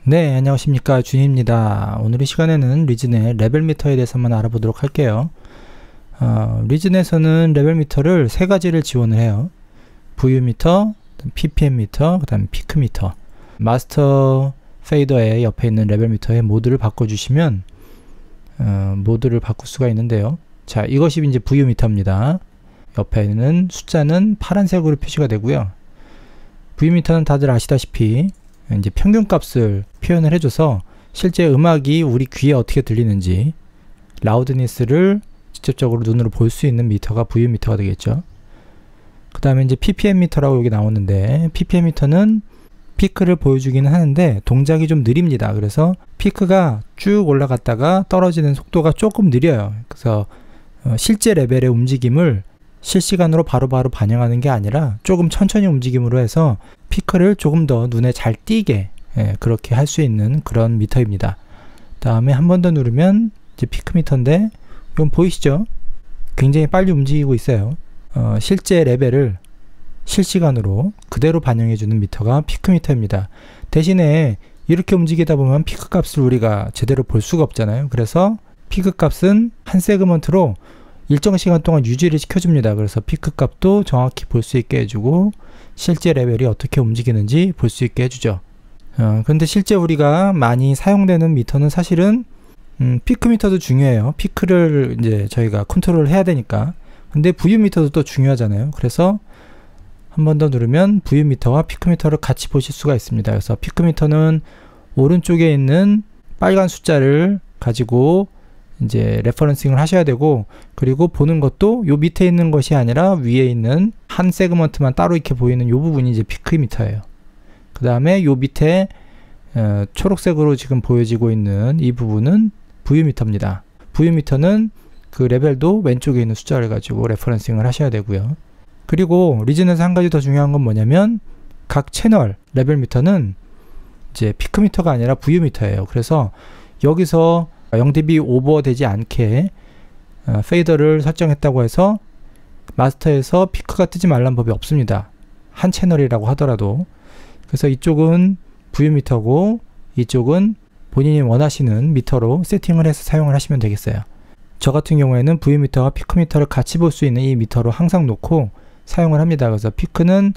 네, 안녕하십니까, 준입니다. 오늘 이 시간에는 리즌의 레벨 미터에 대해서 한번 알아보도록 할게요. 리즌에서는 레벨 미터를 세 가지를 지원을 해요. VU 미터, PPM 미터, 그 다음에 피크 미터. 마스터 페이더의 옆에 있는 레벨 미터의 모드를 바꿔주시면 모드를 바꿀 수가 있는데요. 자, 이것이 이제 VU 미터입니다. 옆에 있는 숫자는 파란색으로 표시가 되고요. VU 미터는 다들 아시다시피 이제 평균값을 표현을 해줘서 실제 음악이 우리 귀에 어떻게 들리는지 라우드니스를 직접적으로 눈으로 볼 수 있는 미터가 VU 미터가 되겠죠. 그 다음에 이제 PPM 미터라고 여기 나오는데, PPM 미터는 피크를 보여주기는 하는데 동작이 좀 느립니다. 그래서 피크가 쭉 올라갔다가 떨어지는 속도가 조금 느려요. 그래서 실제 레벨의 움직임을 실시간으로 바로바로 반영하는 게 아니라 조금 천천히 움직임으로 해서 피크를 조금 더 눈에 잘 띄게 그렇게 할 수 있는 그런 미터입니다. 다음에 한 번 더 누르면 이제 피크 미터인데, 이건 보이시죠? 굉장히 빨리 움직이고 있어요. 실제 레벨을 실시간으로 그대로 반영해주는 미터가 피크 미터입니다. 대신에 이렇게 움직이다 보면 피크 값을 우리가 제대로 볼 수가 없잖아요. 그래서 피크 값은 한 세그먼트로 일정 시간 동안 유지를 시켜줍니다. 그래서 피크 값도 정확히 볼 수 있게 해주고 실제 레벨이 어떻게 움직이는지 볼 수 있게 해주죠. 근데 실제 우리가 많이 사용되는 미터는 사실은 피크 미터도 중요해요. 피크를 이제 저희가 컨트롤을 해야 되니까. 근데 VU 미터도 또 중요하잖아요. 그래서 한 번 더 누르면 VU 미터와 피크 미터를 같이 보실 수가 있습니다. 그래서 피크 미터는 오른쪽에 있는 빨간 숫자를 가지고 이제 레퍼런싱을 하셔야 되고, 그리고 보는 것도 요 밑에 있는 것이 아니라 위에 있는 한 세그먼트만 따로 이렇게 보이는 요 부분이 이제 피크 미터예요. 그 다음에 요 밑에 초록색으로 지금 보여지고 있는 이 부분은 VU 미터입니다. VU 미터는 그 레벨도 왼쪽에 있는 숫자를 가지고 레퍼런싱을 하셔야 되고요. 그리고 리즌에서 한 가지 더 중요한 건 뭐냐면, 각 채널 레벨 미터는 이제 피크 미터가 아니라 VU 미터예요. 그래서 여기서 0dB 오버되지 않게 페이더를 설정했다고 해서 마스터에서 피크가 뜨지 말란 법이 없습니다. 한 채널이라고 하더라도. 그래서 이쪽은 VU 미터고 이쪽은 본인이 원하시는 미터로 세팅을 해서 사용을 하시면 되겠어요. 저 같은 경우에는 VU 미터와 피크 미터를 같이 볼 수 있는 이 미터로 항상 놓고 사용을 합니다. 그래서 피크는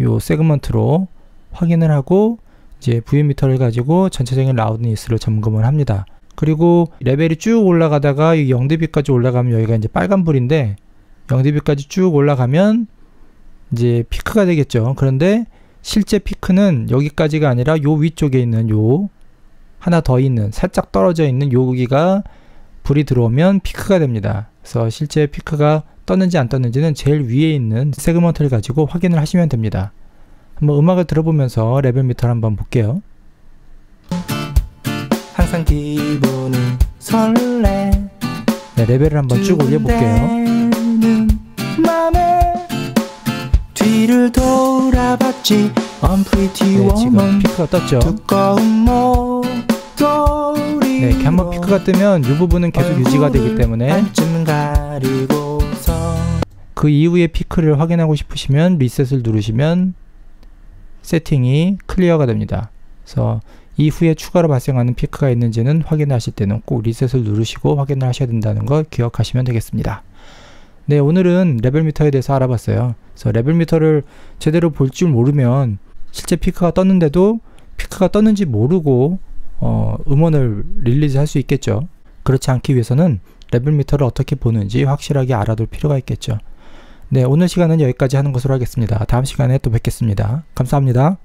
요 세그먼트로 확인을 하고 이제 VU 미터를 가지고 전체적인 라우드니스를 점검을 합니다. 그리고 레벨이 쭉 올라가다가 0dB까지 올라가면 여기가 이제 빨간불인데 0dB까지 쭉 올라가면 이제 피크가 되겠죠. 그런데 실제 피크는 여기까지가 아니라 요 위쪽에 있는 요 하나 더 있는 살짝 떨어져 있는 여기가 불이 들어오면 피크가 됩니다. 그래서 실제 피크가 떴는지 안 떴는지는 제일 위에 있는 세그먼트를 가지고 확인을 하시면 됩니다. 한번 음악을 들어보면서 레벨 미터를 한번 볼게요. 항상 기분이 설레. 네, 레벨을 한번 쭉 올려볼게요. 뒤를 돌아봤지. I'm pretty 네, 지금 woman. 피크가 떴죠. 두꺼운 목도리. 네, 이렇게 한번 피크가 뜨면 이 부분은 계속 유지가 되기 때문에 반쯤 가리고서 그 이후에 피크를 확인하고 싶으시면 리셋을 누르시면 세팅이 클리어가 됩니다. 그래서 이후에 추가로 발생하는 피크가 있는지는 확인하실 때는 꼭 리셋을 누르시고 확인을 하셔야 된다는 걸 기억하시면 되겠습니다. 네, 오늘은 레벨 미터에 대해서 알아봤어요. 그래서 레벨 미터를 제대로 볼 줄 모르면 실제 피크가 떴는데도 피크가 떴는지 모르고 음원을 릴리즈 할 수 있겠죠. 그렇지 않기 위해서는 레벨 미터를 어떻게 보는지 확실하게 알아둘 필요가 있겠죠. 네, 오늘 시간은 여기까지 하는 것으로 하겠습니다. 다음 시간에 또 뵙겠습니다. 감사합니다.